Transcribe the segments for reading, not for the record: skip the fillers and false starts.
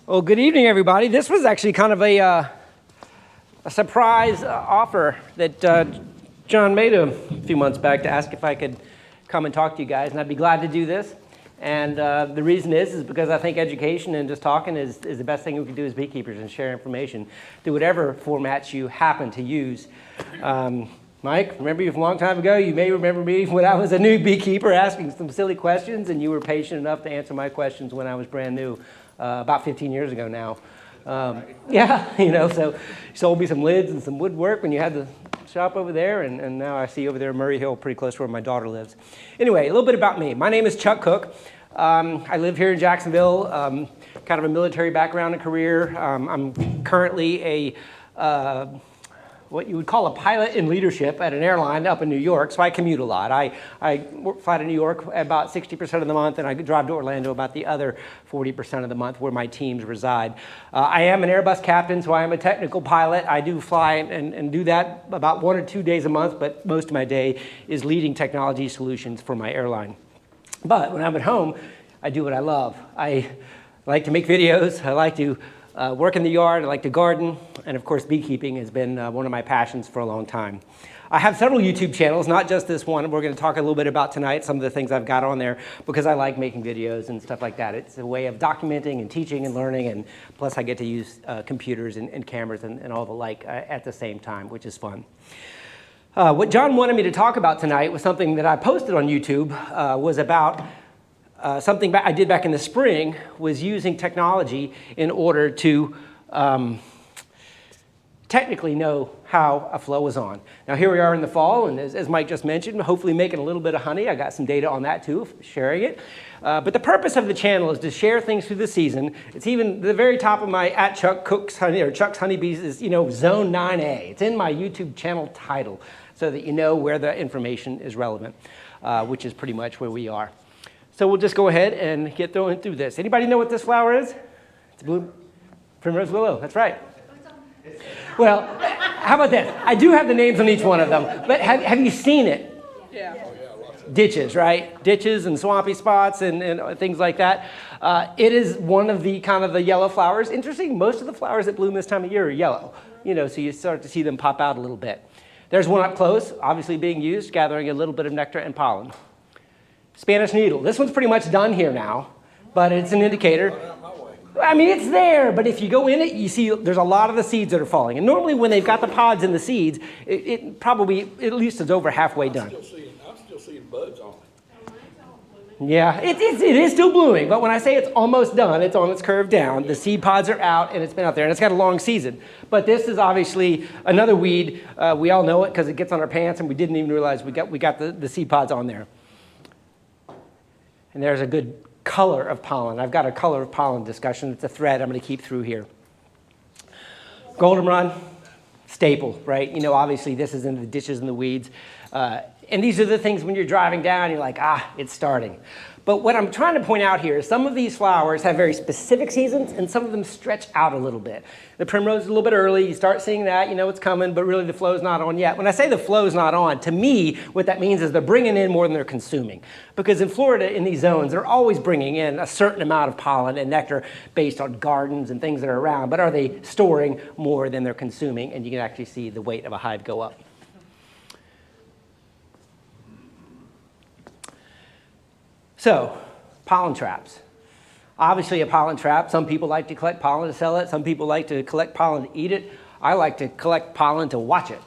Well, good evening, everybody. This was actually kind of a surprise offer that John made a few months back to ask if I could come and talk to you guys, and I'd be glad to do this. And the reason is because I think education and just talking is the best thing we can do as beekeepers and share information through whatever formats you happen to use. Mike, remember you from a long time ago? You may remember me when I was a new beekeeper asking some silly questions, and you were patient enough to answer my questions when I was brand new, about 15 years ago now. Yeah, so you sold me some lids and some woodwork when you had the shop over there, and now I see over there Murray Hill, pretty close to where my daughter lives. Anyway, a little bit about me. My name is Chuck Cook. I live here in Jacksonville, kind of a military background and career. I'm currently a what you would call a pilot in leadership at an airline up in New York, so I commute a lot. I fly to New York about 60% of the month, and I drive to Orlando about the other 40% of the month where my teams reside. I am an Airbus captain, so I am a technical pilot. I do fly and do that about 1 or 2 days a month, but most of my day is leading technology solutions for my airline. But when I'm at home, I do what I love. I like to make videos. I like to work in the yard, I like to garden, and of course beekeeping has been one of my passions for a long time. I have several YouTube channels, not just this one. We're going to talk a little bit about tonight, some of the things I've got on there, because I like making videos and stuff like that. It's a way of documenting and teaching and learning, and plus I get to use computers and cameras and all the like at the same time, which is fun. What John wanted me to talk about tonight was something that I posted on YouTube, was about something I did back in the spring, was using technology in order to technically know how a flow was on. Now here we are in the fall, and as Mike just mentioned, hopefully making a little bit of honey. I got some data on that too, sharing it. But the purpose of the channel is to share things through the season. It's even the very top of my @ChuckCooksHoney or Chuck's Honeybees is Zone 9A. It's in my YouTube channel title so that you know where the information is relevant, which is pretty much where we are. So we'll just go ahead and get through this. Anybody know what this flower is? It's a blue primrose willow. That's right. Well, how about this? I do have the names on each one of them, but have you seen it? Yeah. Ditches, right? Ditches and swampy spots and things like that. It is one of the kind of the yellow flowers. Interesting, most of the flowers that bloom this time of year are yellow, so you start to see them pop out a little bit. There's one up close, obviously being used, gathering a little bit of nectar and pollen. Spanish needle. This one's pretty much done here now, but it's an indicator. I mean, it's there, but if you go in it, you see there's a lot of the seeds that are falling. And normally when they've got the pods and the seeds, it probably at least is over halfway done. I'm still seeing buds on it. Yeah, it is still blooming, but when I say it's almost done, it's on its curve down. The seed pods are out, and it's been out there, and it's got a long season. But this is obviously another weed. We all know it because it gets on our pants, and we didn't even realize we got the seed pods on there. And there's a good color of pollen. I've got a color of pollen discussion. It's a thread I'm going to keep through here. Goldenrod, staple, right? Obviously this is in the ditches and the weeds. And these are the things when you're driving down, you're like, it's starting. But what I'm trying to point out here is some of these flowers have very specific seasons, and some of them stretch out a little bit. The primrose is a little bit early. You start seeing that, it's coming, but really the flow's not on yet. When I say the flow's not on, to me, what that means is they're bringing in more than they're consuming. Because in Florida, in these zones, they're always bringing in a certain amount of pollen and nectar based on gardens and things that are around, but are they storing more than they're consuming? And you can actually see the weight of a hive go up. So, pollen traps. Obviously a pollen trap. Some people like to collect pollen to sell it. Some people like to collect pollen to eat it. I like to collect pollen to watch it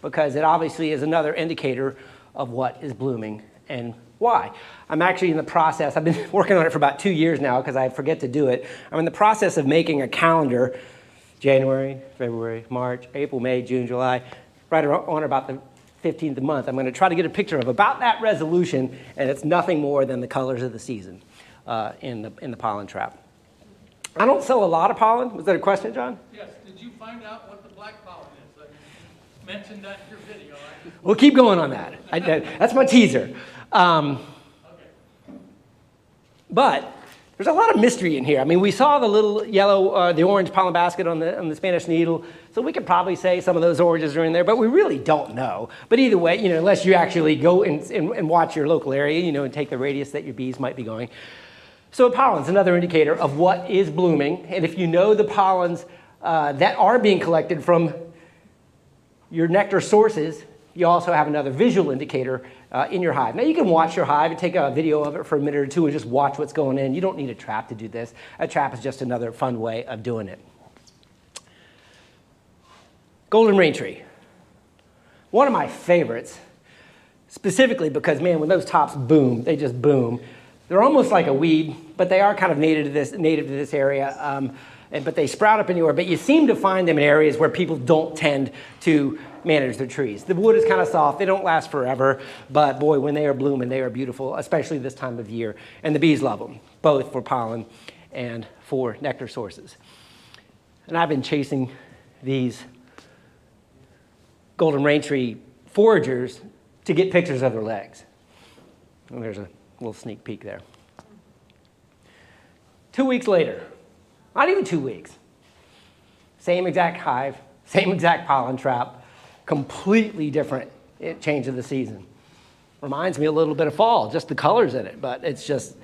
because it obviously is another indicator of what is blooming and why. I'm actually in the process, I've been working on it for about 2 years now because I forget to do it. I'm in the process of making a calendar, January, February, March, April, May, June, July, right on about the 15th of the month. I'm going to try to get a picture of about that resolution, and it's nothing more than the colors of the season in the pollen trap. I don't sell a lot of pollen. Was that a question, John? Yes. Did you find out what the black pollen is? You mentioned that in your video. We'll keep going on that. That's my teaser. Okay. But there's a lot of mystery in here. I mean, we saw the little yellow, the orange pollen basket on the Spanish needle, so we could probably say some of those oranges are in there, but we really don't know. But either way, unless you actually go and watch your local area, and take the radius that your bees might be going. So pollen's another indicator of what is blooming, and if you know the pollens that are being collected from your nectar sources, you also have another visual indicator in your hive. Now you can watch your hive and take a video of it for a minute or two and just watch what's going in. You don't need a trap to do this. A trap is just another fun way of doing it. Golden rain tree. One of my favorites, specifically because, man, when those tops boom, they just boom. They're almost like a weed, but they are kind of native to this area. But they sprout up anywhere. But you seem to find them in areas where people don't tend to manage their trees. The wood is kind of soft. They don't last forever. But boy, when they are blooming, they are beautiful, especially this time of year. And the bees love them, both for pollen and for nectar sources. And I've been chasing these golden rain tree foragers to get pictures of their legs. And there's a little sneak peek there. 2 weeks later, not even 2 weeks, same exact hive, same exact pollen trap, completely different change of the season. Reminds me a little bit of fall, just the colors in it, but it's just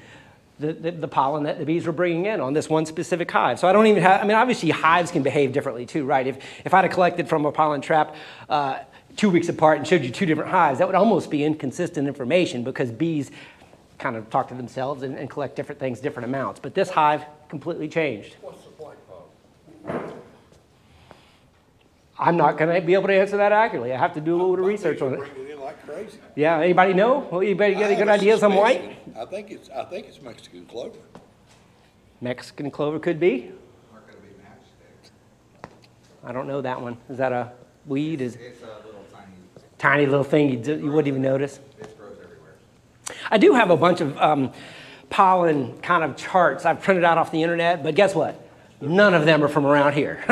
the pollen that the bees were bringing in on this one specific hive. So I don't even have, I mean, obviously hives can behave differently too, right? If I'd have collected from a pollen trap 2 weeks apart and showed you two different hives, that would almost be inconsistent information because bees kind of talk to themselves and collect different things, different amounts. But this hive completely changed. What's the black pollen? I'm not going to be able to answer that accurately. I have to do a little bit of research on it. Bringing it in like crazy. Yeah, anybody know? Well, anybody got any good ideas on white? I think it's Mexican clover. Mexican clover could be. I don't know that one. Is that a weed? It's a little Tiny little thing you wouldn't even notice. it grows everywhere. I do have a bunch of pollen kind of charts I've printed out off the internet, but guess what? None of them are from around here.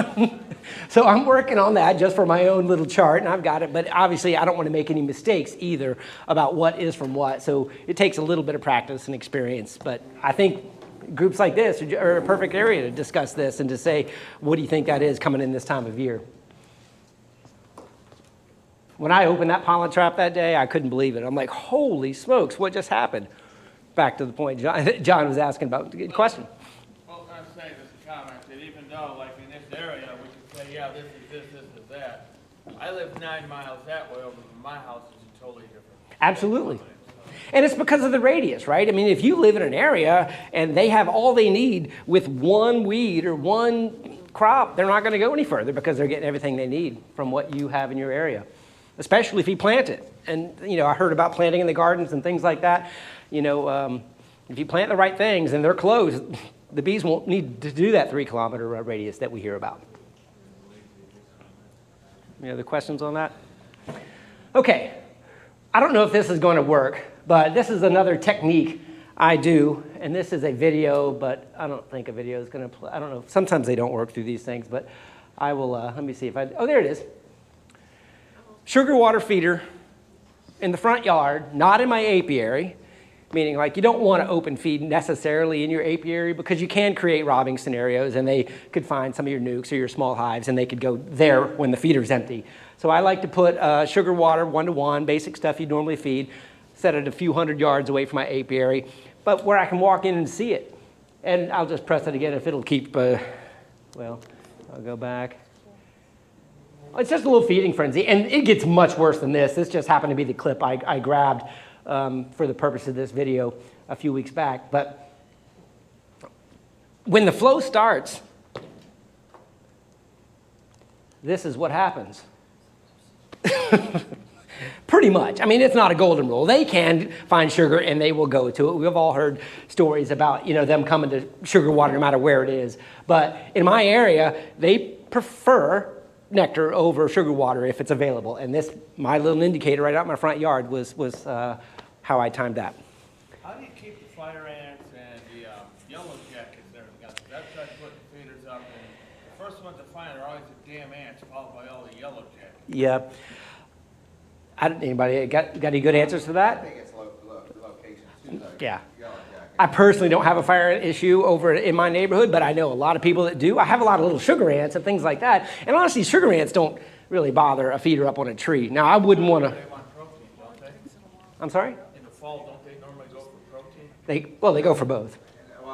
So I'm working on that just for my own little chart, and I've got it, but obviously I don't want to make any mistakes either about what is from what, so it takes a little bit of practice and experience, but I think groups like this are a perfect area to discuss this and to say, what do you think that is coming in this time of year? When I opened that pollen trap that day, I couldn't believe it. I'm like, holy smokes, what just happened? Back to the point John was asking about. Good question. Well, I'm saying this is a comment that even though, like in this area, we could say, yeah, this is this, this is that. I live 9 miles that way over from my house is totally different. Absolutely. And it's because of the radius, right? I mean, if you live in an area and they have all they need with one weed or one crop, they're not going to go any further because they're getting everything they need from what you have in your area, especially if you plant it. And, you know, I heard about planting in the gardens and things like that. You know, if you plant the right things and they're close, the bees won't need to do that 3-kilometer radius that we hear about. Any other questions on that? Okay. I don't know if this is going to work, but this is another technique I do, and this is a video, but I don't think a video is going to play. I don't know. Sometimes they don't work through these things, but I will, let me see if I, oh, there it is. Sugar water feeder in the front yard, not in my apiary, meaning like you don't want to open feed necessarily in your apiary because you can create robbing scenarios and they could find some of your nukes or your small hives and they could go there when the feeder's empty. So I like to put sugar water 1-to-1, basic stuff you normally feed, set it a few hundred yards away from my apiary, but where I can walk in and see it. And I'll just press it again if it'll keep, well, I'll go back. It's just a little feeding frenzy, and it gets much worse than this. This just happened to be the clip I grabbed for the purpose of this video a few weeks back. But when the flow starts, this is what happens. Pretty much. I mean, it's not a golden rule. They can find sugar and they will go to it. We've all heard stories about, you know, them coming to sugar water no matter where it is. But in my area, they prefer nectar over sugar water if it's available. And this, my little indicator right out in my front yard was how I timed that. How do you keep the fire ants and the yellow jackets there? Because that's why I put the feeders up, and the first ones to find are always the damn ants, followed by all the yellow jackets. Yeah. Anybody got any good answers to I that? think it's location too, though. Yeah. Yellow jacket. I personally don't have a fire ant issue over in my neighborhood, but I know a lot of people that do. I have a lot of little sugar ants and things like that. And honestly, sugar ants don't really bother a feeder up on a tree. Now, I wouldn't want to. They want protein, don't they? I'm sorry? In the fall, don't they normally go for protein? They go for both. Well,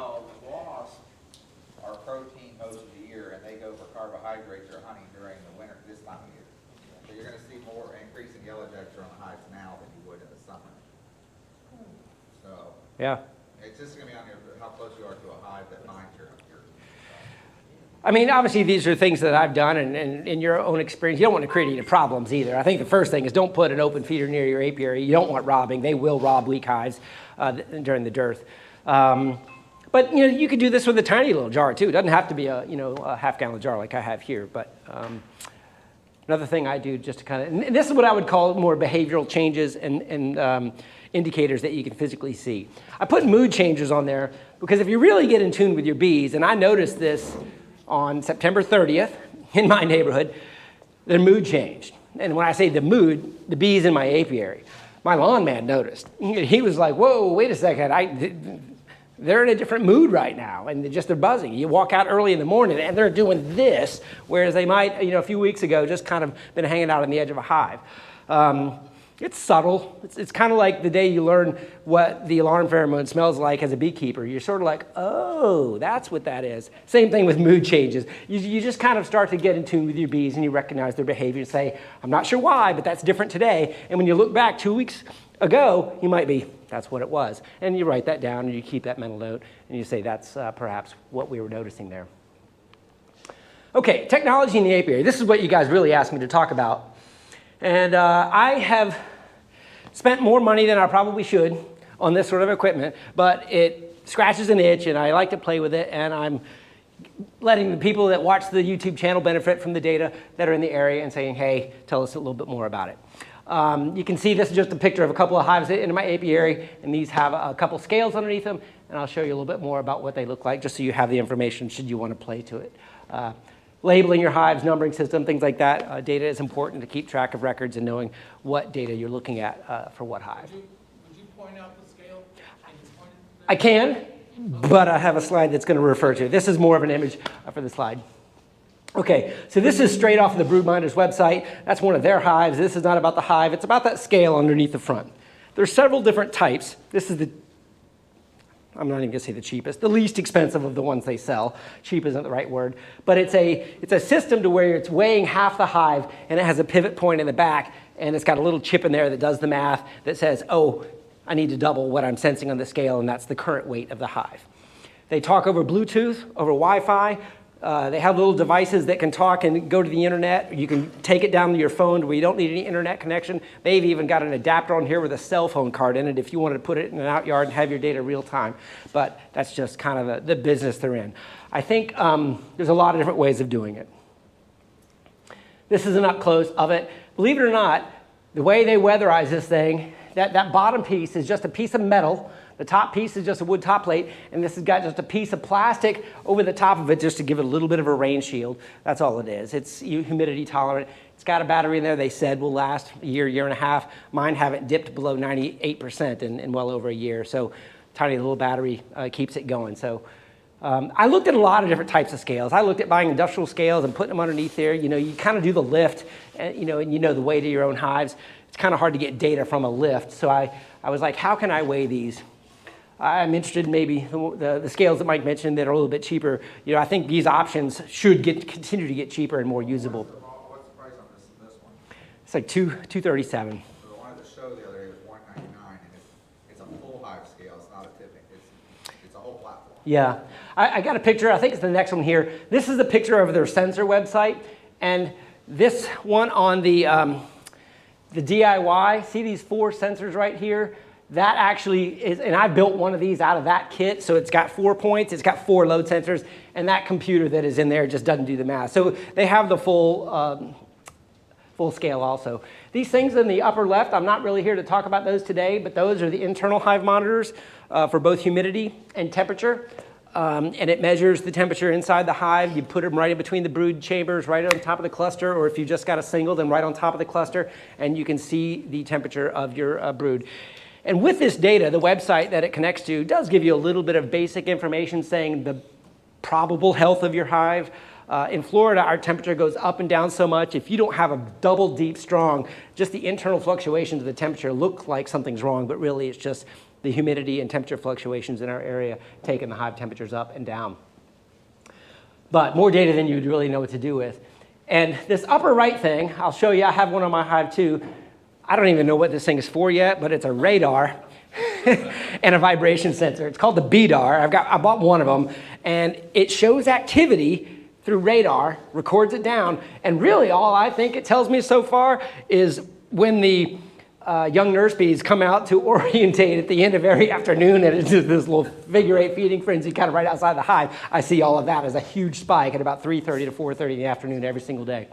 Yeah. It's just gonna be on here, how close you are to a hive that finds your. I mean, obviously, these are things that I've done, and in your own experience, you don't want to create any problems either. I think the first thing is don't put an open feeder near your apiary. You don't want robbing. They will rob weak hives during the dearth. But you know, you could do this with a tiny little jar too. It doesn't have to be a half-gallon jar like I have here. But another thing I do just to kind of, and this is what I would call more behavioral changes and indicators that you can physically see. I put mood changers on there because if you really get in tune with your bees, and I noticed this on September 30th in my neighborhood, their mood changed. And when I say the mood, the bees in my apiary. My lawn man noticed. He was like, whoa, wait a second. They're in a different mood right now, and they're buzzing. You walk out early in the morning, and they're doing this, whereas they might, a few weeks ago, just kind of been hanging out on the edge of a hive. It's subtle. It's kind of like the day you learn what the alarm pheromone smells like as a beekeeper. You're sort of like, oh, that's what that is. Same thing with mood changes. You just kind of start to get in tune with your bees, and you recognize their behavior and say, I'm not sure why, but that's different today. And when you look back 2 weeks ago, you might be, that's what it was. And you write that down, and you keep that mental note, and you say, that's perhaps what we were noticing there. Okay, technology in the apiary. This is what you guys really asked me to talk about. And I have spent more money than I probably should on this sort of equipment, but it scratches an itch, and I like to play with it, and I'm letting the people that watch the YouTube channel benefit from the data that are in the area and saying, hey, tell us a little bit more about it. You can see this is just a picture of a couple of hives in my apiary, and these have a couple scales underneath them, and I'll show you a little bit more about what they look like, just so you have the information should you want to play to it. Labeling your hives, numbering system, things like that. Data is important to keep track of records and knowing what data you're looking at for what hive. Would you point out the scale? I can, but I have a slide that's going to refer to it. This is more of an image for the slide. Okay, so this is straight off of the Broodminder's website. That's one of their hives. This is not about the hive. It's about that scale underneath the front. There's several different types. This is the, I'm not even going to say the cheapest, the least expensive of the ones they sell. Cheap isn't the right word. But it's a system to where it's weighing half the hive, and it has a pivot point in the back, and it's got a little chip in there that does the math that says, oh, I need to double what I'm sensing on the scale, and that's the current weight of the hive. They talk over Bluetooth, over Wi-Fi. They have little devices that can talk and go to the internet. You can take it down to your phone where you don't need any internet connection. They've even got an adapter on here with a cell phone card in it if you wanted to put it in an out yard and have your data real time. But that's just kind of the business they're in. I think there's a lot of different ways of doing it. This is an up close of it. Believe it or not, the way they weatherize this thing, that bottom piece is just a piece of metal. The top piece is just a wood top plate, and this has got just a piece of plastic over the top of it just to give it a little bit of a rain shield. That's all it is. It's humidity tolerant. It's got a battery in there they said will last a year, year and a half. Mine haven't dipped below 98% in well over a year, so tiny little battery keeps it going. So I looked at a lot of different types of scales. I looked at buying industrial scales and putting them underneath there. You kind of do the lift, and the weight of your own hives. It's kind of hard to get data from a lift, so I was like, how can I weigh these? I'm interested in maybe the scales that Mike mentioned that are a little bit cheaper. I think these options should continue to get cheaper and more usable. What's the price on this one? It's like $237. So the one at the show the other day was $199, and it's a full hive scale. It's not a tipping. It's a whole platform. Yeah, I got a picture. I think it's the next one here. This is a picture of their sensor website, and this one on the DIY. See these 4 sensors right here? That actually is, and I built one of these out of that kit, so it's got 4 points, it's got 4 load sensors, and that computer that is in there just doesn't do the math. So they have the full scale also. These things in the upper left, I'm not really here to talk about those today, but those are the internal hive monitors for both humidity and temperature. And it measures the temperature inside the hive. You put them right in between the brood chambers, right on top of the cluster, or if you just got a single, then right on top of the cluster, and you can see the temperature of your brood. And with this data, the website that it connects to does give you a little bit of basic information saying the probable health of your hive. In Florida, our temperature goes up and down so much. If you don't have a double deep strong, just the internal fluctuations of the temperature look like something's wrong, but really it's just the humidity and temperature fluctuations in our area taking the hive temperatures up and down. But more data than you'd really know what to do with. And this upper right thing, I'll show you, I have one on my hive too. I don't even know what this thing is for yet, but it's a radar. and a vibration sensor. It's called the BDAR. I bought one of them, and it shows activity through radar, records it down, and really all I think it tells me so far is when the young nurse bees come out to orientate at the end of every afternoon, and it's just this little figure-8 feeding frenzy kind of right outside the hive. I see all of that as a huge spike at about 3:30 to 4:30 in the afternoon every single day.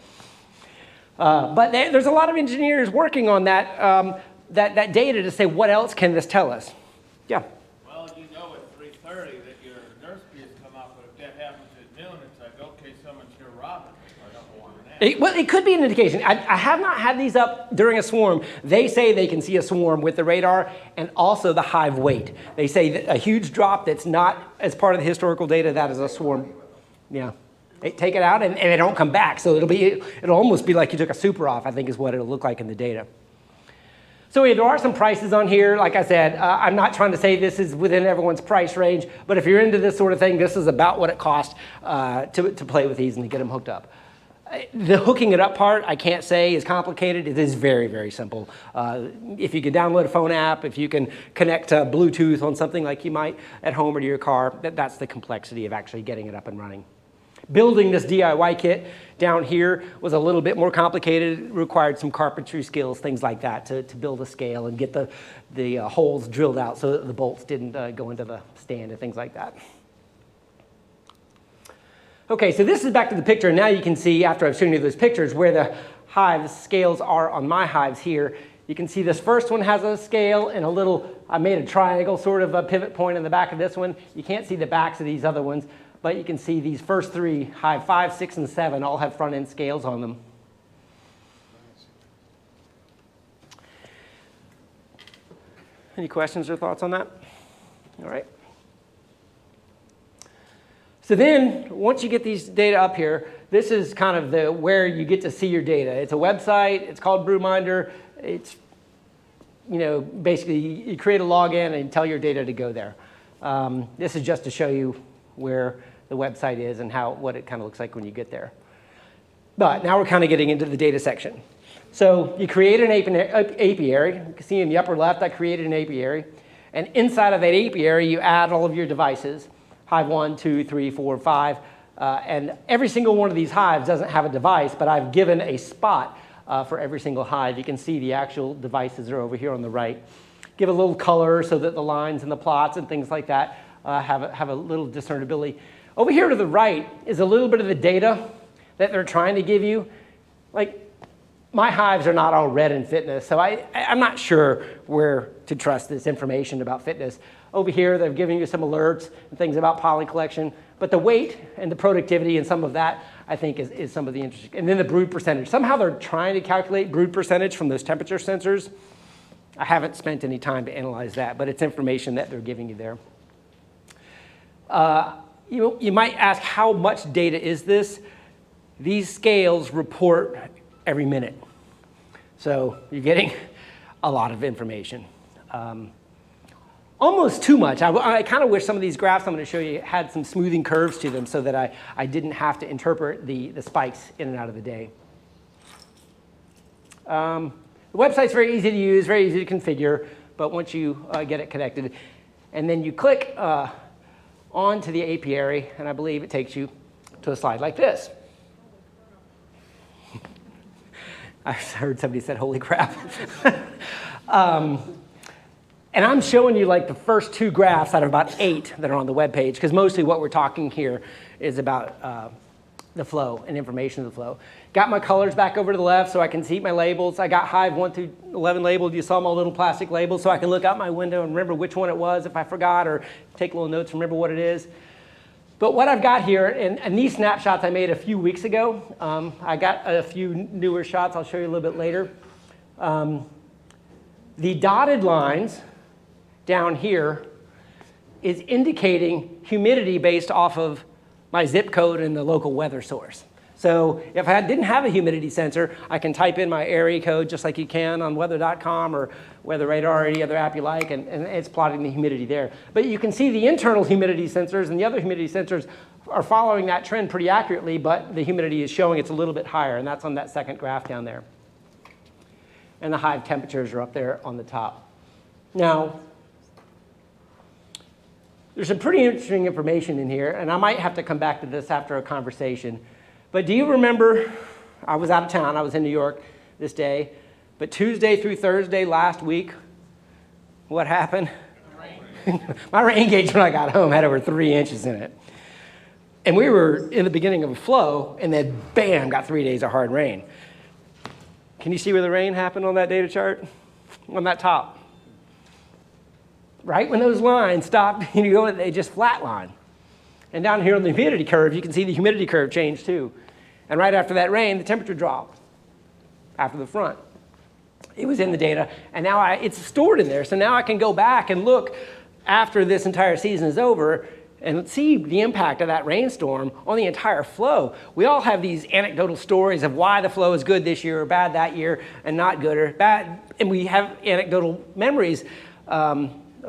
But there's a lot of engineers working on that, that data to say what else can this tell us. Yeah? Well, you know at 3:30 that your nurse bees come out, but if that happens at noon, it's like, okay, someone's here robbing. I don't want that. Well, it could be an indication. I have not had these up during a swarm. They say they can see a swarm with the radar and also the hive weight. They say that a huge drop that's not as part of the historical data, that is a swarm. Yeah. They take it out and they don't come back. So it'll almost be like you took a super off, I think is what it'll look like in the data. So there are some prices on here. Like I said, I'm not trying to say this is within everyone's price range, but if you're into this sort of thing, this is about what it costs to play with these and to get them hooked up. The hooking it up part, I can't say is complicated. It is very, very simple. If you can download a phone app, if you can connect to Bluetooth on something like you might at home or to your car, that's the complexity of actually getting it up and running. Building this DIY kit down here was a little bit more complicated. It required some carpentry skills, things like that, to build a scale and get the holes drilled out so that the bolts didn't go into the stand and things like that. Okay, so this is back to the picture, and now you can see, after I've shown you those pictures, where the hive scales are on my hives here. You can see this first one has a scale and a little, I made a triangle, sort of a pivot point in the back of this one. You can't see the backs of these other ones, but you can see these first three, hive 5, 6, and 7, all have front end scales on them. Any questions or thoughts on that? All right. So then, once you get these data up here, this is kind of where you get to see your data. It's a website. It's called Brewminder. It's, basically you create a login and tell your data to go there. This is just to show you where the website is and what it kind of looks like when you get there. But now we're kind of getting into the data section. So you create an apiary. You can see in the upper left, I created an apiary. And inside of that apiary, you add all of your devices. Hive 1, 2, 3, 4, 5. And every single one of these hives doesn't have a device, but I've given a spot for every single hive. You can see the actual devices are over here on the right. Give a little color so that the lines and the plots and things like that have a little discernibility. Over here to the right is a little bit of the data that they're trying to give you. Like, my hives are not all red in fitness, so I'm not sure where to trust this information about fitness. Over here, they're giving you some alerts and things about pollen collection, but the weight and the productivity and some of that, I think, is some of the interesting. And then the brood percentage. Somehow they're trying to calculate brood percentage from those temperature sensors. I haven't spent any time to analyze that, but it's information that they're giving you there. You might ask, how much data is this? These scales report every minute. So you're getting a lot of information. Almost too much. I kind of wish some of these graphs I'm going to show you had some smoothing curves to them so that I didn't have to interpret the spikes in and out of the day. The website's very easy to use, very easy to configure, but once you get it connected, and then you click onto the apiary, and I believe it takes you to a slide like this. I heard somebody said, holy crap. And I'm showing you like the first 2 graphs out of about 8 that are on the web page, because mostly what we're talking here is about the flow and information of the flow. Got my colors back over to the left so I can see my labels. I got hive 1 through 11 labeled. You saw my little plastic labels so I can look out my window and remember which one it was if I forgot, or take little notes, remember what it is. But what I've got here, and these snapshots I made a few weeks ago. I got a few newer shots I'll show you a little bit later. The dotted lines down here is indicating humidity based off of my zip code and the local weather source. So if I didn't have a humidity sensor, I can type in my area code just like you can on weather.com or Weather Radar or any other app you like, and it's plotting the humidity there. But you can see the internal humidity sensors and the other humidity sensors are following that trend pretty accurately, but the humidity is showing it's a little bit higher, and that's on that second graph down there. And the hive temperatures are up there on the top. Now, There's some pretty interesting information in here, and I might have to come back to this after a conversation. But do you remember, I was out of town, I was in New York this day, but Tuesday through Thursday last week, what happened? My rain gauge when I got home had over 3 inches in it. And we were in the beginning of a flow, and then bam, got 3 days of hard rain. Can you see where the rain happened on that data chart? On that top. Right when those lines stopped, they just flatline. And down here on the humidity curve, you can see the humidity curve change too. And right after that rain, the temperature dropped after the front. It was in the data, and now it's stored in there. So now I can go back and look after this entire season is over and see the impact of that rainstorm on the entire flow. We all have these anecdotal stories of why the flow is good this year or bad that year and not good or bad. And we have anecdotal memories,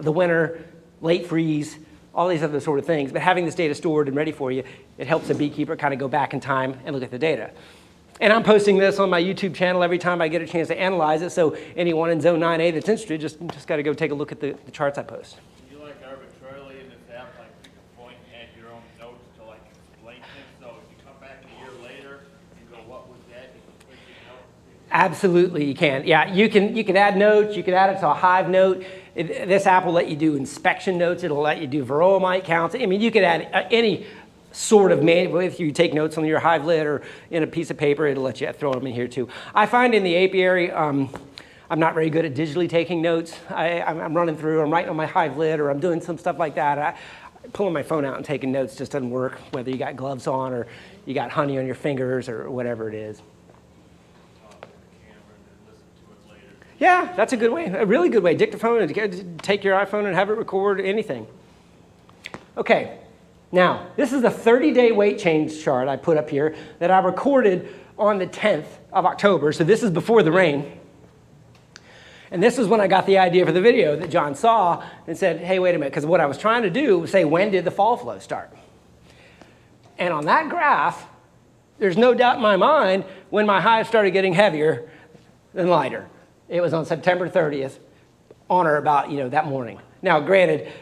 the winter, late freeze, all these other sort of things. But having this data stored and ready for you, it helps a beekeeper kind of go back in time and look at the data. And I'm posting this on my YouTube channel every time I get a chance to analyze it. So anyone in Zone 9A that's interested, just got to go take a look at the charts I post. You like arbitrarily in this app, like pick a point and add your own notes to like explain things. So if you come back a year later and go, what was that? You can click it out. Absolutely, you can. Yeah, you can add notes. You can add it to a Hive note. This app will let you do inspection notes. It'll let you do Varroa mite counts. I mean, you could add any sort of manual. If you take notes on your Hive lid or in a piece of paper, it'll let you throw them in here too. I find in the apiary, I'm not very good at digitally taking notes. I'm running through, I'm writing on my Hive lid, or I'm doing some stuff like that. Pulling my phone out and taking notes just doesn't work, whether you got gloves on or you got honey on your fingers or whatever it is. Yeah, that's a good way, a really good way. Dictaphone, and take your iPhone and have it record anything. Okay, now this is a 30-day weight change chart I put up here that I recorded on the 10th of October, so this is before the rain. And this is when I got the idea for the video that John saw and said, hey, wait a minute, because what I was trying to do was say, when did the fall flow start? And on that graph, there's no doubt in my mind when my hive started getting heavier than lighter. It was on September 30th, on or about, that morning. Now, granted,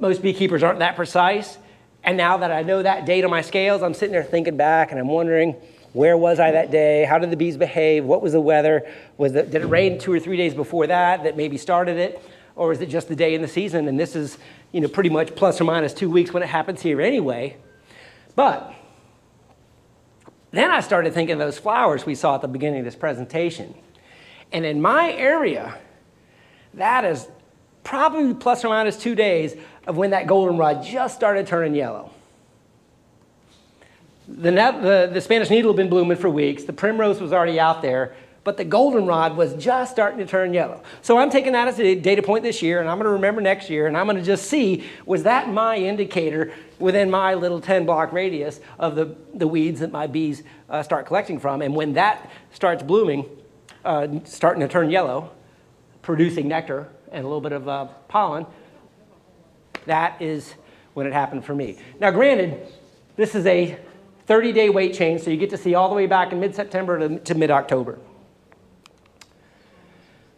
most beekeepers aren't that precise, and now that I know that date on my scales, I'm sitting there thinking back, and I'm wondering, where was I that day? How did the bees behave? What was the weather? Did it rain 2 or 3 days before that maybe started it? Or is it just the day in the season? And this is, pretty much plus or minus 2 weeks when it happens here anyway. But then I started thinking of those flowers we saw at the beginning of this presentation. And in my area, that is probably plus or minus 2 days of when that goldenrod just started turning yellow. The Spanish needle had been blooming for weeks. The primrose was already out there, but the goldenrod was just starting to turn yellow. So I'm taking that as a data point this year, and I'm going to remember next year, and I'm going to just see, was that my indicator within my little 10-block radius of the weeds that my bees start collecting from? And when that starts blooming, starting to turn yellow, producing nectar and a little bit of pollen, that is when it happened for me. Now, granted, this is a 30-day weight change, so you get to see all the way back in mid-September to mid-October.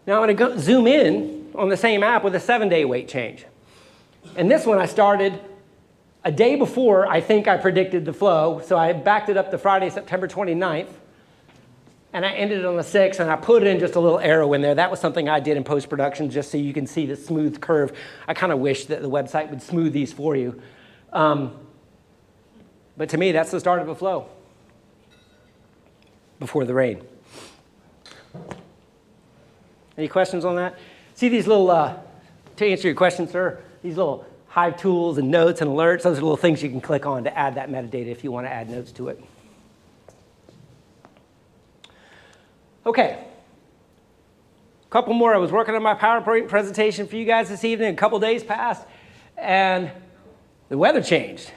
Now, I'm going to zoom in on the same app with a 7-day weight change. And this one I started a day before I think I predicted the flow, so I backed it up to Friday, September 29th. And I ended it on the 6th, and I put in just a little arrow in there. That was something I did in post-production just so you can see the smooth curve. I kind of wish that the website would smooth these for you. But to me, that's the start of a flow before the rain. Any questions on that? See these little, to answer your question, sir, these little Hive tools and notes and alerts, those are little things you can click on to add that metadata if you want to add notes to it. Okay, a couple more. I was working on my PowerPoint presentation for you guys this evening. A couple days passed, and the weather changed.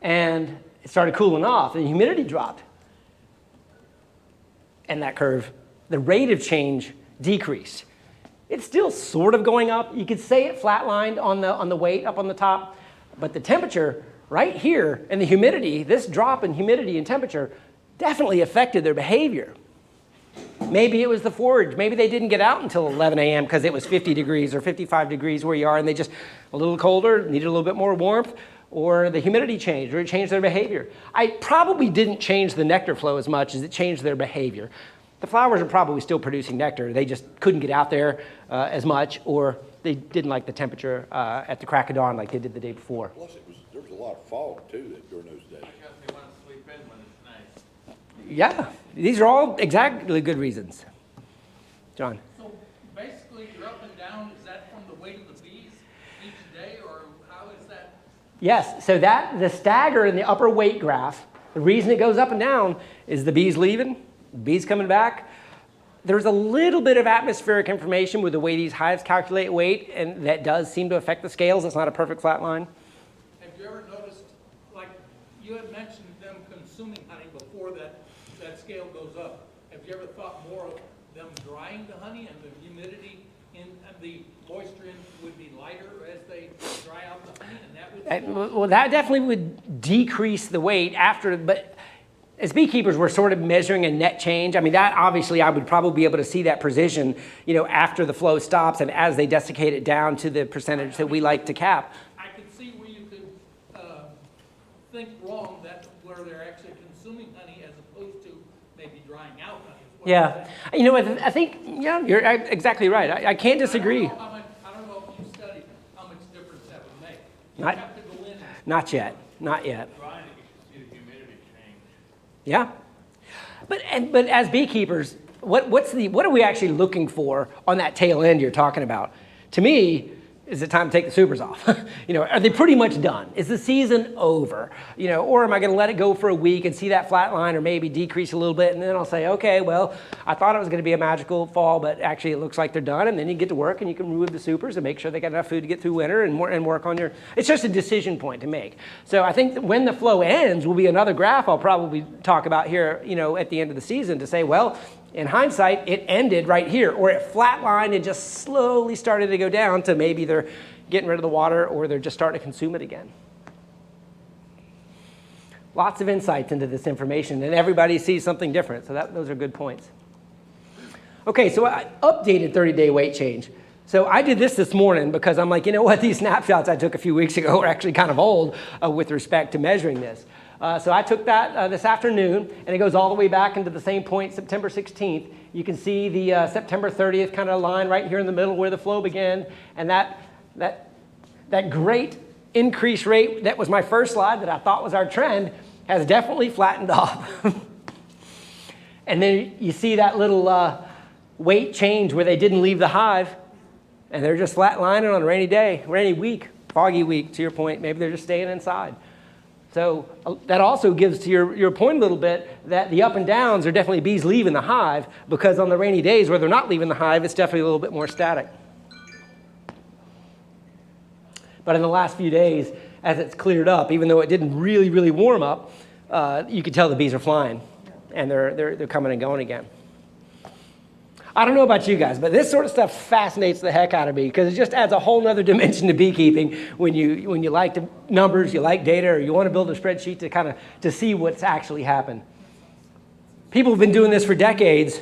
And it started cooling off, and the humidity dropped. And that curve, the rate of change decreased. It's still sort of going up. You could say it flatlined on the weight up on the top, but the temperature right here and the humidity, this drop in humidity and temperature, definitely affected their behavior. Maybe it was the forage. Maybe they didn't get out until 11 a.m. because it was 50 degrees or 55 degrees where you are, and they just a little colder, needed a little bit more warmth, or the humidity changed, or it changed their behavior. I probably didn't change the nectar flow as much as it changed their behavior. The flowers are probably still producing nectar. They just couldn't get out there as much, or they didn't like the temperature at the crack of dawn like they did the day before. Plus, there was a lot of fog too during those days. I guess they want to sleep in when it's nice. Yeah, these are all exactly good reasons. John? So basically, your up and down, is that from the weight of the bees each day, or how is that? Yes, so that the stagger in the upper weight graph, the reason it goes up and down is the bees leaving, bees coming back. There's a little bit of atmospheric information with the way these hives calculate weight, and that does seem to affect the scales. It's not a perfect flat line. Have you ever noticed, like, you had mentioned them consuming honey before that scale goes up. Have you ever thought more of them drying the honey and the humidity and the moisture in would be lighter as they dry out the honey, and that would... Well, that definitely would decrease the weight after, but as beekeepers, we're sort of measuring a net change. I mean, that obviously I would probably be able to see that precision, you know, after the flow stops and as they desiccate it down to the percentage that we like to cap. I could see where you could think wrong that where they're actually consuming honey as opposed to maybe drying out honey. Yeah, you know, I think, yeah, you're exactly right. I can't disagree. I don't know if you studied how much difference that would make. You Not- have to go in. Not yet, not yet. Drying, you can see the humidity change. Yeah, but as beekeepers, what are we actually looking for on that tail end you're talking about? To me, is it time to take the supers off? You know, are they pretty much done? Is the season over? You know, or am I going to let it go for a week and see that flat line or maybe decrease a little bit, and then I'll say, okay, well, I thought it was going to be a magical fall, but actually it looks like they're done, and then you get to work and you can remove the supers and make sure they got enough food to get through winter and work on your. It's just a decision point to make. So I think that when the flow ends will be another graph I'll probably talk about here, you know, at the end of the season to say, well, in hindsight, it ended right here, or it flatlined and just slowly started to go down to maybe they're getting rid of the water or they're just starting to consume it again. Lots of insights into this information, and everybody sees something different, so those are good points. Okay, so I updated 30-day weight change. So I did this morning because I'm like, you know what, these snapshots I took a few weeks ago are actually kind of old with respect to measuring this. So I took that this afternoon, and it goes all the way back into the same point, September 16th. You can see the September 30th kind of line right here in the middle where the flow began, and that great increase rate that was my first slide that I thought was our trend has definitely flattened off. And then you see that little weight change where they didn't leave the hive, and they're just flatlining on a rainy day, rainy week, foggy week, to your point. Maybe they're just staying inside. So that also gives to your point a little bit that the up and downs are definitely bees leaving the hive, because on the rainy days where they're not leaving the hive, it's definitely a little bit more static. But in the last few days, as it's cleared up, even though it didn't really, really warm up, you could tell the bees are flying, and they're coming and going again. I don't know about you guys, but this sort of stuff fascinates the heck out of me because it just adds a whole nother dimension to beekeeping when you like the numbers, you like data, or you want to build a spreadsheet to kind of to see what's actually happened. People have been doing this for decades.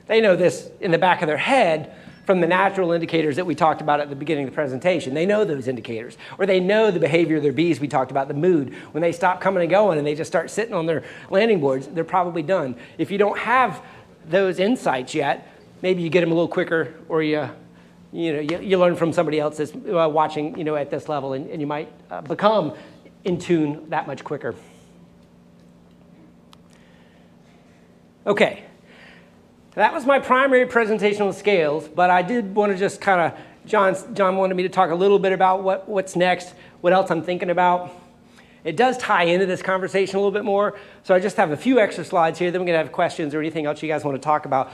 They know this in the back of their head from the natural indicators that we talked about at the beginning of the presentation. They know those indicators, or they know the behavior of their bees we talked about, the mood. When they stop coming and going and they just start sitting on their landing boards, they're probably done. If you don't have those insights yet, maybe you get them a little quicker, or you learn from somebody else that's watching at this level, and you might become in tune that much quicker. Okay, that was my primary presentation with scales, but I did want to just kind of, John wanted me to talk a little bit about what's next, what else I'm thinking about. It does tie into this conversation a little bit more, so I just have a few extra slides here, then we're going to have questions or anything else you guys want to talk about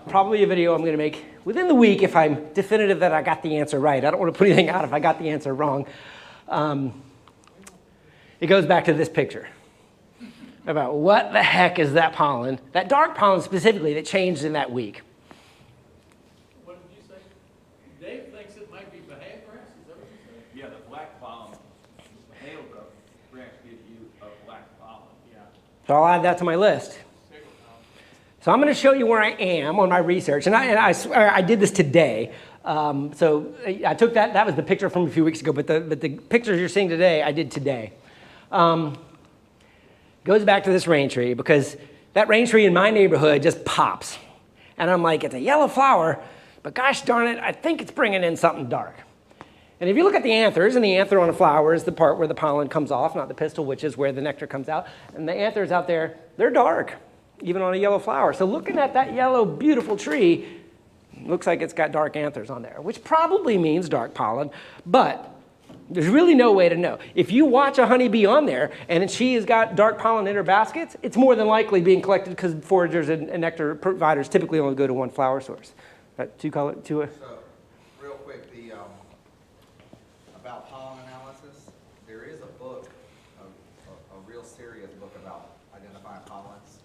probably a video I'm going to make within the week if I'm definitive that I got the answer right. I don't want to put anything out if I got the answer wrong. It goes back to this picture about what the heck is that pollen, that dark pollen specifically, that changed in that week. What did you say? Dave thinks it might be Bahia grass, is that what you said? Yeah, the black pollen, hail grass gives you a black pollen, yeah. So I'll add that to my list. So I'm going to show you where I am on my research, and I swear I did this today. So I took that was the picture from a few weeks ago, but the pictures you're seeing today, I did today. Goes back to this rain tree, because that rain tree in my neighborhood just pops. And I'm like, it's a yellow flower, but gosh darn it, I think it's bringing in something dark. And if you look at the anthers, and the anther on a flower is the part where the pollen comes off, not the pistil, which is where the nectar comes out. And the anthers out there, they're dark, even on a yellow flower. So looking at that yellow, beautiful tree, looks like it's got dark anthers on there, which probably means dark pollen, but there's really no way to know. If you watch a honeybee on there and she has got dark pollen in her baskets, it's more than likely being collected, because foragers and nectar providers typically only go to one flower source. So, real quick, about pollen analysis, there is a book, a real serious book about identifying pollens.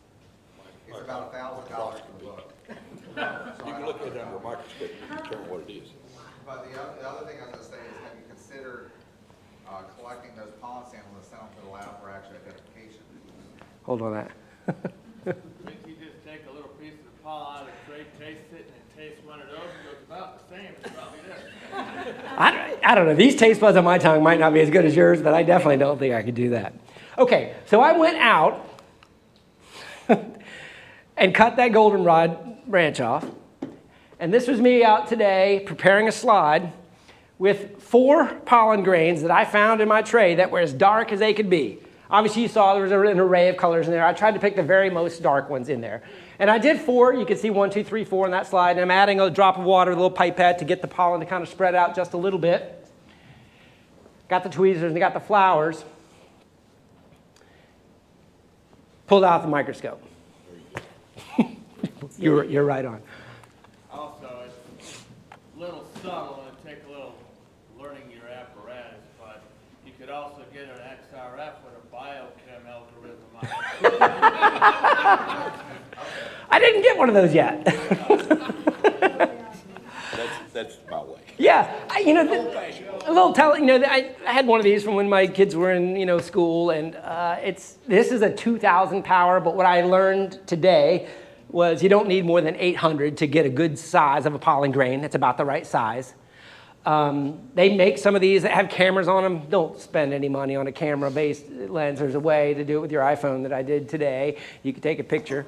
It's about $1,000 for the book. You can look at it under a microscope and determine what it is. But the other thing I was going to say is, have you considered collecting those pollen samples and send them to the lab for actual identification? Hold on that. I think you just take a little piece of the pollen out of the tray, taste it, and taste one of those, and it goes about the same. It's probably this. I don't know. These taste buds on my tongue might not be as good as yours, but I definitely don't think I could do that. Okay, so I went out and cut that goldenrod branch off. And this was me out today preparing a slide with 4 pollen grains that I found in my tray that were as dark as they could be. Obviously, you saw there was an array of colors in there. I tried to pick the very most dark ones in there. And I did 4. You can see 1, 2, 3, 4 on that slide. And I'm adding a drop of water, a little pipette, to get the pollen to kind of spread out just a little bit. Got the tweezers and got the flowers. Pulled out the microscope. You're right on. Also, it's a little subtle, and it takes a little learning your apparatus, but you could also get an XRF with a biochem algorithm on it. I didn't get one of those yet. That's my way. Yeah, a little tell. I had one of these from when my kids were in school, and this is a 2,000 power. But what I learned today was you don't need more than 800 to get a good size of a pollen grain. It's about the right size. They make some of these that have cameras on them. Don't spend any money on a camera-based lens. There's a way to do it with your iPhone that I did today. You can take a picture.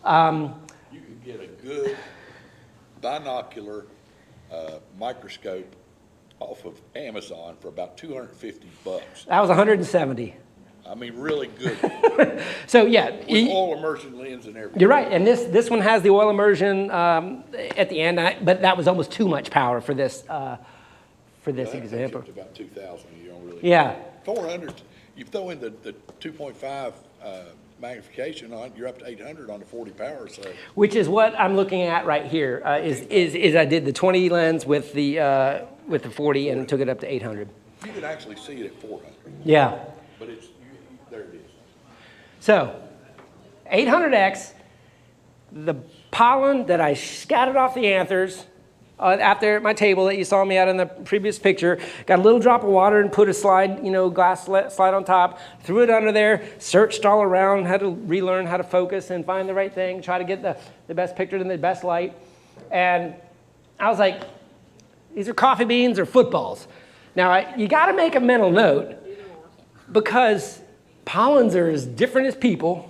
You can get a good binocular microscope off of Amazon for about $250. That was 170. I mean, really good. So yeah, With oil immersion lens and everything. you're right. And this one has the oil immersion at the end, but that was almost too much power for this example. It's about 2,000. You don't really. Yeah. 400. You throw in the 2.5 magnification on, you're up to 800 on the 40 power. So. Which is what I'm looking at right here. Is I did the 20 lens with the 40 and took it up to 800. You could actually see it at 400. Yeah. But there it is. So 800X, the pollen that I scattered off the anthers out there at my table that you saw me out in the previous picture, got a little drop of water and put a slide, glass slide on top, threw it under there, searched all around, had to relearn how to focus and find the right thing, try to get the best picture in the best light. And I was like, these are coffee beans or footballs. Now, you got to make a mental note, because pollens are as different as people,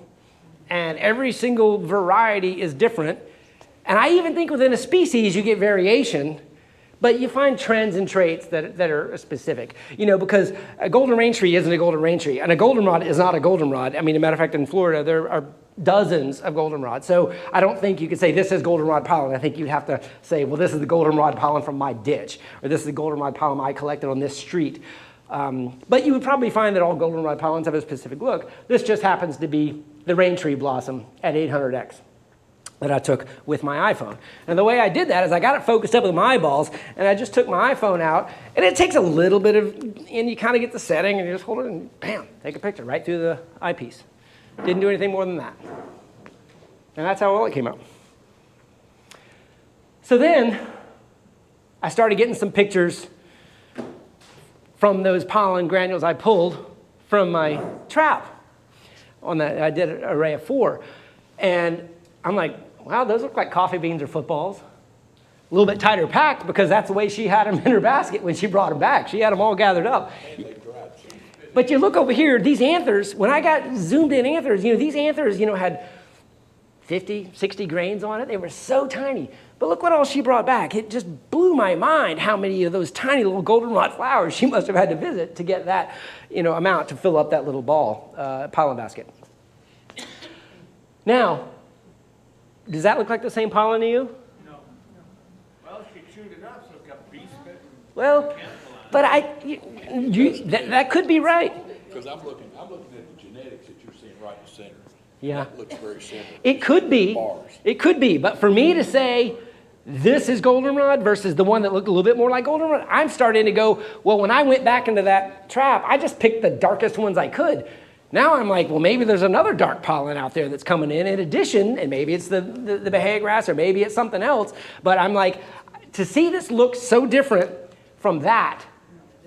and every single variety is different. And I even think within a species you get variation, but you find trends and traits that are specific. Because a golden rain tree isn't a golden rain tree, and a goldenrod is not a goldenrod. I mean, as a matter of fact, in Florida, there are dozens of goldenrods. So I don't think you could say this is goldenrod pollen. I think you'd have to say, well, this is the goldenrod pollen from my ditch, or this is the goldenrod pollen I collected on this street. But you would probably find that all goldenrod pollens have a specific look. This just happens to be the rain tree blossom at 800X that I took with my iPhone. And the way I did that is I got it focused up with my eyeballs, and I just took my iPhone out, and it takes a little bit and you kind of get the setting, and you just hold it and bam, take a picture right through the eyepiece. Didn't do anything more than that. And that's how well it came out. So then I started getting some pictures from those pollen granules I pulled from my trap. I did an array of 4. And I'm like, wow, those look like coffee beans or footballs. A little bit tighter packed because that's the way she had them in her basket when she brought them back. She had them all gathered up. But you look over here, these anthers, when I got zoomed in anthers, these anthers, had 50, 60 grains on it. They were so tiny. But look what all she brought back. It just blew my mind how many of those tiny little goldenrod flowers she must have had to visit to get that, amount to fill up that little pollen basket. Now, does that look like the same pollen to you? No. Well, she chewed it up, so it got bee spit. Well, but that could be right. Because I'm looking at the genetics that you're seeing right in the center. Yeah. That looks very similar. It could be. Bars. It could be. But for me to say this is goldenrod versus the one that looked a little bit more like goldenrod, I'm starting to go, well, when I went back into that trap, I just picked the darkest ones I could. Now I'm like, well, maybe there's another dark pollen out there that's coming in addition, and maybe it's the Bahia grass or maybe it's something else. But I'm like, to see this look so different from that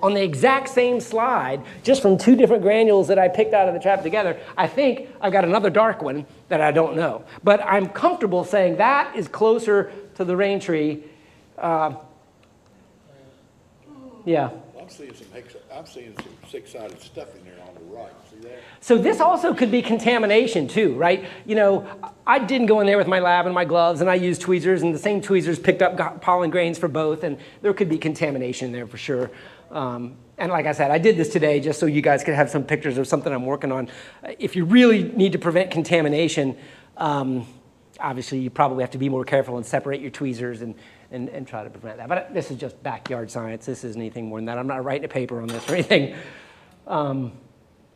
on the exact same slide, just from two different granules that I picked out of the trap together, I think I've got another dark one that I don't know. But I'm comfortable saying that is closer to the rain tree. Yeah. I'm seeing some six-sided stuff in there on the right. See that? So this also could be contamination too, right? I didn't go in there with my lab and my gloves, and I used tweezers, and the same tweezers picked up pollen grains for both, and there could be contamination there for sure. And like I said, I did this today just so you guys could have some pictures of something I'm working on. If you really need to prevent contamination, obviously you probably have to be more careful and separate your tweezers and try to prevent that. But this is just backyard science. This isn't anything more than that. I'm not writing a paper on this or anything.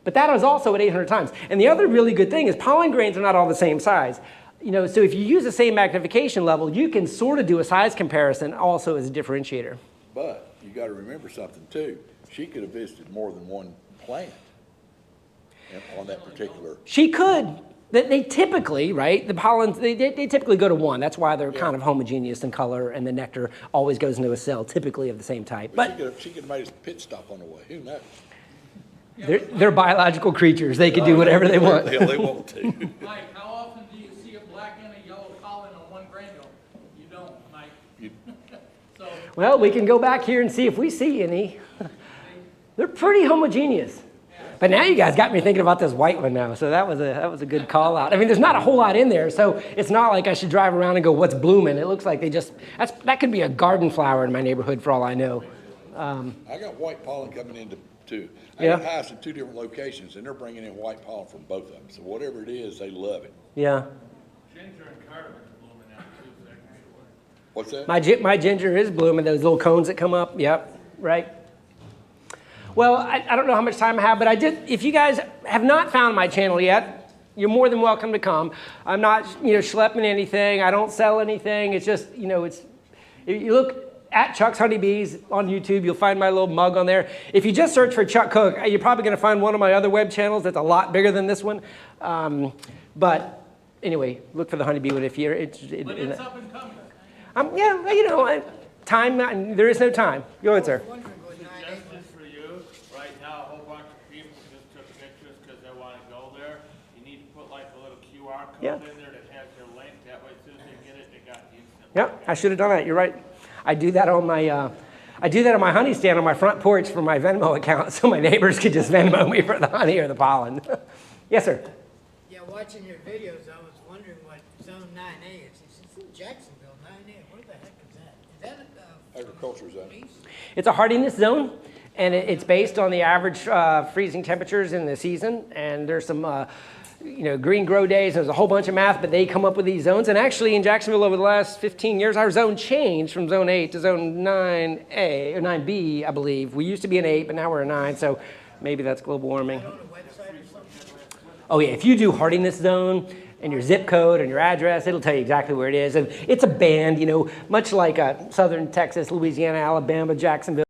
But that is also at 800 times. And the other really good thing is pollen grains are not all the same size. So if you use the same magnification level, you can sort of do a size comparison also as a differentiator. But you got to remember something too. She could have visited more than one plant on that particular. She could. They typically, right, the pollens, they typically go to one. That's why they're kind of homogeneous in color, and the nectar always goes into a cell, typically of the same type. But she could have made a pit stop on the way. Who knows? They're biological creatures. They can do whatever they want. The hell they want to. Mike, how often do you see a black and a yellow pollen on one granule? You don't, Mike. So, Well, we can go back here and see if we see any. They're pretty homogeneous. But now you guys got me thinking about this white one now, so that was a good call out. I mean, there's not a whole lot in there, so it's not like I should drive around and go, what's blooming? It looks like that could be a garden flower in my neighborhood for all I know. I got white pollen coming in too. I Yeah. got hives in two different locations, and they're bringing in white pollen from both of them. So whatever it is, they love it. Yeah. Ginger and cardamom are blooming out too, so that can be work. What's that? My ginger is blooming, those little cones that come up. Yep, right. Well, I don't know how much time I have, but if you guys have not found my channel yet, you're more than welcome to come. I'm not, schlepping anything. I don't sell anything. It's just, if you look at Chuck's Honeybees on YouTube, you'll find my little mug on there. If you just search for Chuck Cook, you're probably going to find one of my other web channels that's a lot bigger than this one. But anyway, look for the Honeybee one if you're interested. but it's up and coming. Time, there is no time. Go ahead, sir. Suggestions for you, right now, a whole bunch of people just took pictures because they want to go there. You need to put like a little QR code Yeah. in there that has their link. That way, as soon as they get it, they got the instant. Yep, I should have done that. You're right. I do that on my honey stand on my front porch for my Venmo account, so my neighbors could just Venmo me for the honey or the pollen. Yes, sir. Yeah, watching your videos, I was wondering what Zone 9A is. It's in Jacksonville, 9A. What the heck is that? Is that Agriculture zone. It's a hardiness zone, and it's based on the average freezing temperatures in the season. And there's some, green grow days. There's a whole bunch of math, but they come up with these zones. And actually, in Jacksonville, over the last 15 years, our zone changed from Zone 8 to Zone 9A or 9B, I believe. We used to be an 8, but now we're a 9. So maybe that's global warming. on a website or something? Oh yeah, if you do hardiness zone and your zip code and your address, it'll tell you exactly where it is. And it's a band, much like southern Texas, Louisiana, Alabama, Jacksonville.